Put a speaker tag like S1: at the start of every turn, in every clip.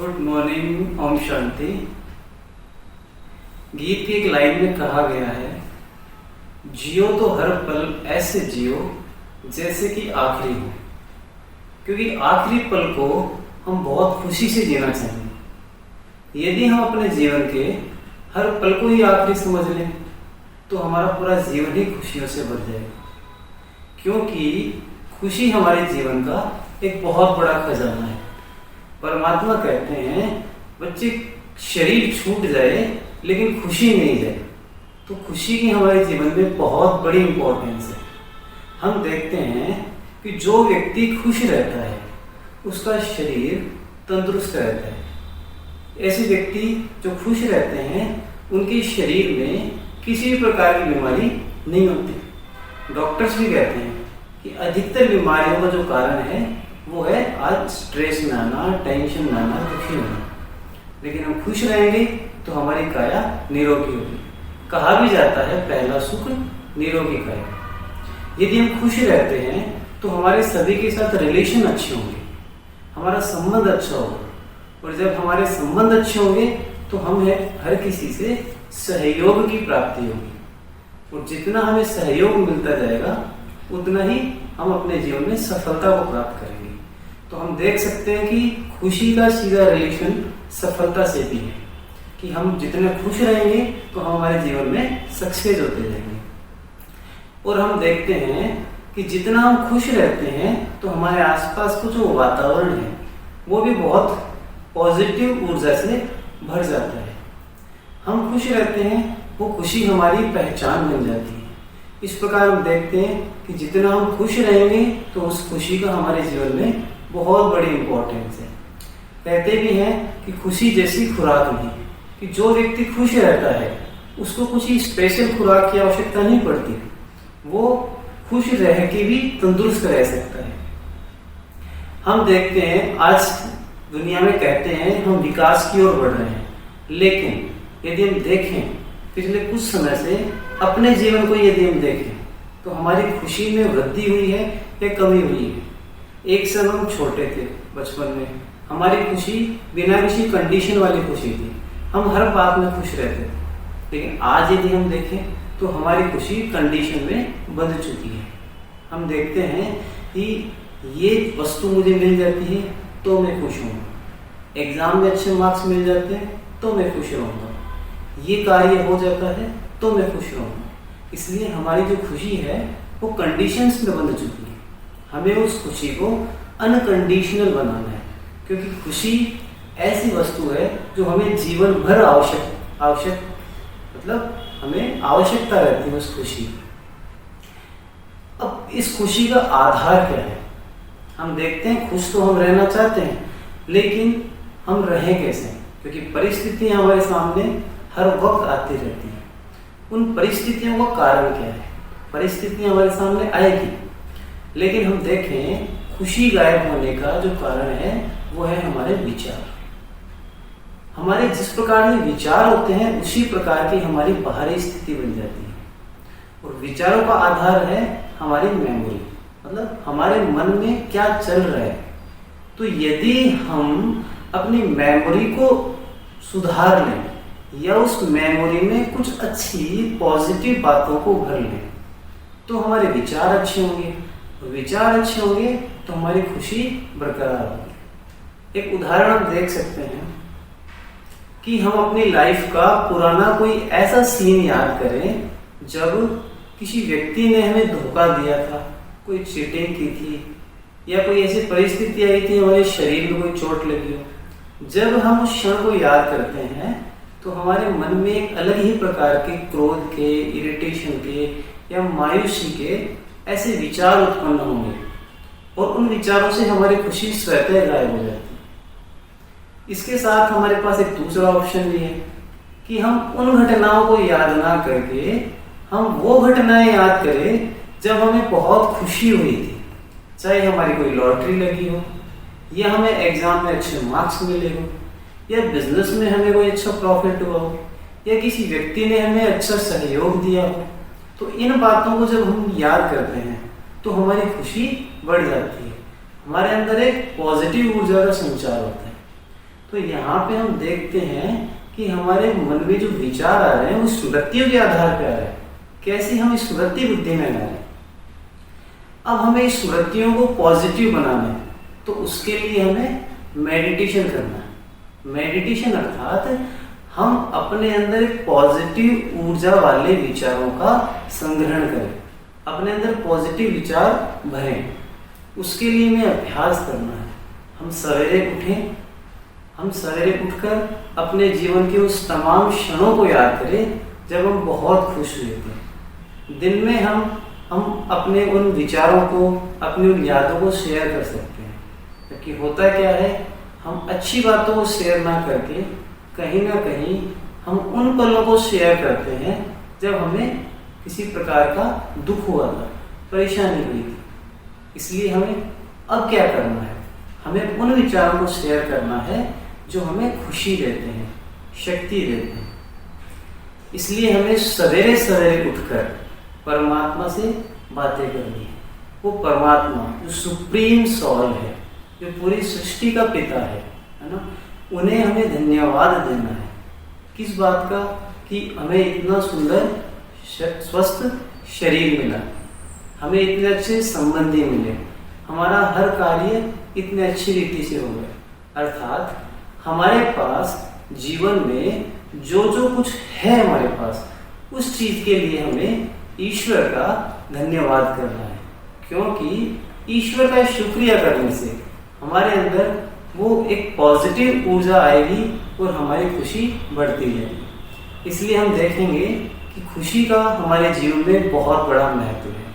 S1: Good morning. Om Shanti. गीत की एक लाइन में कहा गया है, जियो तो हर पल ऐसे जियो जैसे कि आखिरी हो, क्योंकि आखिरी पल को हम बहुत खुशी से जीना चाहिए। यदि हम अपने जीवन के हर पल को ही आखिरी समझ लें तो हमारा पूरा जीवन ही खुशियों से भर जाएगा, क्योंकि खुशी हमारे जीवन का एक बहुत बड़ा खजाना है। परमात्मा कहते हैं, बच्चे शरीर छूट जाए लेकिन खुशी नहीं जाए। तो खुशी की हमारे जीवन में बहुत बड़ी इंपॉर्टेंस है। हम देखते हैं कि जो व्यक्ति खुश रहता है उसका शरीर तंदुरुस्त रहता है। ऐसे व्यक्ति जो खुश रहते हैं उनके शरीर में किसी भी प्रकार की बीमारी नहीं होती। डॉक्टर्स भी कहते हैं कि अधिकतर बीमारियों का जो कारण है वो है आज स्ट्रेस में आना, टेंशन में आना, दुखी होना। लेकिन हम खुश रहेंगे तो हमारी काया निरोगी होगी। कहा भी जाता है, पहला सुख निरोगी काया। यदि हम खुश रहते हैं तो हमारे सभी के साथ रिलेशन अच्छे होंगे, हमारा संबंध अच्छा होगा, और जब हमारे संबंध अच्छे होंगे तो हमें हर किसी से सहयोग की प्राप्ति होगी। और जितना हमें सहयोग मिलता जाएगा उतना ही हम अपने जीवन में सफलता को प्राप्त करेंगे। तो हम देख सकते हैं कि खुशी का सीधा रिलेशन सफलता से भी है, कि हम जितने खुश रहेंगे तो हम हमारे जीवन में सक्सेस होते जाएंगे। और हम देखते हैं कि जितना हम खुश रहते हैं तो हमारे आसपास का जो वातावरण है वो भी बहुत पॉजिटिव ऊर्जा से भर जाता है। हम खुश रहते हैं, वो खुशी हमारी पहचान बन जाती है। इस प्रकार हम देखते हैं कि जितना हम खुश रहेंगे तो उस खुशी का हमारे जीवन में बहुत बड़ी इंपॉर्टेंस है। कहते भी हैं कि खुशी जैसी खुराक नहीं, कि जो व्यक्ति खुश रहता है उसको कुछ ही स्पेशल खुराक की आवश्यकता नहीं पड़ती, वो खुश रह के भी तंदुरुस्त रह सकता है। हम देखते हैं आज दुनिया में कहते हैं हम विकास की ओर बढ़ रहे हैं, लेकिन यदि हम देखें पिछले कुछ समय से अपने जीवन को यदि हम देखें तो हमारी खुशी में वृद्धि हुई है या कमी हुई है। एक समय हम छोटे थे, बचपन में हमारी खुशी बिना किसी कंडीशन वाली खुशी थी, हम हर बात में खुश रहते थे। लेकिन आज यदि हम देखें तो हमारी खुशी कंडीशन में बंध चुकी है। हम देखते हैं कि ये वस्तु मुझे मिल जाती है तो मैं खुश हूँ, एग्जाम में अच्छे मार्क्स मिल जाते हैं तो मैं खुश रहूँगा, ये कार्य हो जाता है तो मैं खुश रहूँगा। इसलिए हमारी जो खुशी है वो कंडीशंस में बंध चुकी है। हमें उस खुशी को अनकंडीशनल बनाना है, क्योंकि खुशी ऐसी वस्तु है जो हमें जीवन भर आवश्यक मतलब हमें आवश्यकता रहती है उस खुशी की। अब इस खुशी का आधार क्या है? हम देखते हैं खुश तो हम रहना चाहते हैं, लेकिन हम रहें कैसे? क्योंकि परिस्थितियां हमारे सामने हर वक्त आती रहती हैं। उन परिस्थितियों का कारण क्या है? परिस्थितियां हमारे सामने आएगी, लेकिन हम देखें खुशी गायब होने का जो कारण है वो है हमारे विचार। हमारे जिस प्रकार के विचार होते हैं उसी प्रकार की हमारी बाहरी स्थिति बन जाती है। और विचारों का आधार है हमारी मेमोरी, मतलब हमारे मन में क्या चल रहा है। तो यदि हम अपनी मेमोरी को सुधार लें या उस मेमोरी में कुछ अच्छी पॉजिटिव बातों को भर लें तो हमारे विचार अच्छे होंगे, और विचार अच्छे होंगे तो हमारी खुशी बरकरार होगी। एक उदाहरण हम देख सकते हैं कि हम अपनी लाइफ का पुराना कोई ऐसा सीन याद करें जब किसी व्यक्ति ने हमें धोखा दिया था, कोई चीटिंग की थी, या कोई ऐसी परिस्थिति आई थी हमारे शरीर में कोई चोट लगी हो। जब हम उस क्षण को याद करते हैं तो हमारे मन में एक अलग ही प्रकार के क्रोध के, इरिटेशन के या मायूसी के ऐसे विचार उत्पन्न होंगे, और उन विचारों से हमारी खुशी स्वतः गायब हो जाती है। इसके साथ हमारे पास एक दूसरा ऑप्शन भी है कि हम उन घटनाओं को याद ना करके हम वो घटनाएं याद करें जब हमें बहुत खुशी हुई थी, चाहे हमारी कोई लॉटरी लगी हो, या हमें एग्जाम में अच्छे मार्क्स मिले हो, या बिजनेस में हमें कोई अच्छा प्रॉफिट हुआ हो, या किसी व्यक्ति ने हमें अच्छा सहयोग दिया हो। तो इन बातों को जब हम याद करते हैं तो हमारी खुशी बढ़ जाती है, हमारे अंदर एक पॉजिटिव ऊर्जा का संचार होता है। तो यहाँ पे हम देखते हैं कि हमारे मन में जो विचार आ रहे हैं वो स्मृतियों के आधार पर आ रहे हैं। कैसे हम स्मृति बुद्धि में लाएं। अब हमें स्मृतियों को पॉजिटिव बनाना है, तो उसके लिए हमें मेडिटेशन करना है। मेडिटेशन अर्थात हम अपने अंदर एक पॉजिटिव ऊर्जा वाले विचारों का संग्रहण करें, अपने अंदर पॉजिटिव विचार भरें। उसके लिए हमें अभ्यास करना है। हम सवेरे उठें, हम सवेरे उठकर अपने जीवन के उस तमाम क्षणों को याद करें जब हम बहुत खुश हुए थे। दिन में हम अपने उन विचारों को, अपनी उन यादों को शेयर कर सकते हैं। क्योंकि होता क्या है, हम अच्छी बातों को शेयर ना करके कहीं ना कहीं हम उन पलों को शेयर करते हैं जब हमें किसी प्रकार का दुख हुआ था, परेशानी हुई थी। इसलिए हमें अब क्या करना है, हमें उन विचारों को शेयर करना है जो हमें खुशी देते हैं, शक्ति देते हैं। इसलिए हमें सवेरे सवेरे उठकर परमात्मा से बातें करनी है। वो परमात्मा जो सुप्रीम सॉल है, जो पूरी सृष्टि का पिता है ना, उन्हें हमें धन्यवाद देना है। किस बात का, कि हमें इतना सुंदर स्वस्थ शरीर मिला, हमें इतने अच्छे संबंधी मिले, हमारा हर कार्य इतने अच्छी रीति से हो गया। अर्थात हमारे पास जीवन में जो जो कुछ है हमारे पास, उस चीज के लिए हमें ईश्वर का धन्यवाद करना है। क्योंकि ईश्वर का शुक्रिया करने से हमारे अंदर वो एक पॉजिटिव ऊर्जा आएगी और हमारी खुशी बढ़ती जाएगी। इसलिए हम देखेंगे कि खुशी का हमारे जीवन में बहुत बड़ा महत्व है।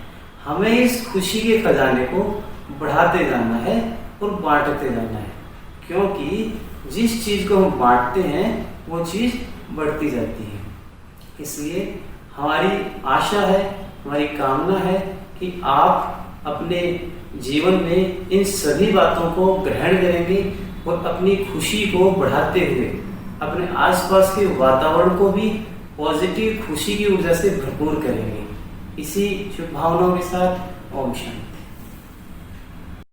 S1: हमें इस खुशी के खजाने को बढ़ाते जाना है और बांटते जाना है। क्योंकि जिस चीज़ को हम बांटते हैं वो चीज़ बढ़ती जाती है। इसलिए हमारी आशा है, हमारी कामना है कि आप अपने जीवन में इन सभी बातों को ग्रहण करेंगे और अपनी खुशी को बढ़ाते हुए अपने आसपास के वातावरण को भी पॉजिटिव खुशी की ऊर्जा से भरपूर करेंगे। इसी शुभ भावनाओं के साथ ओम शांति।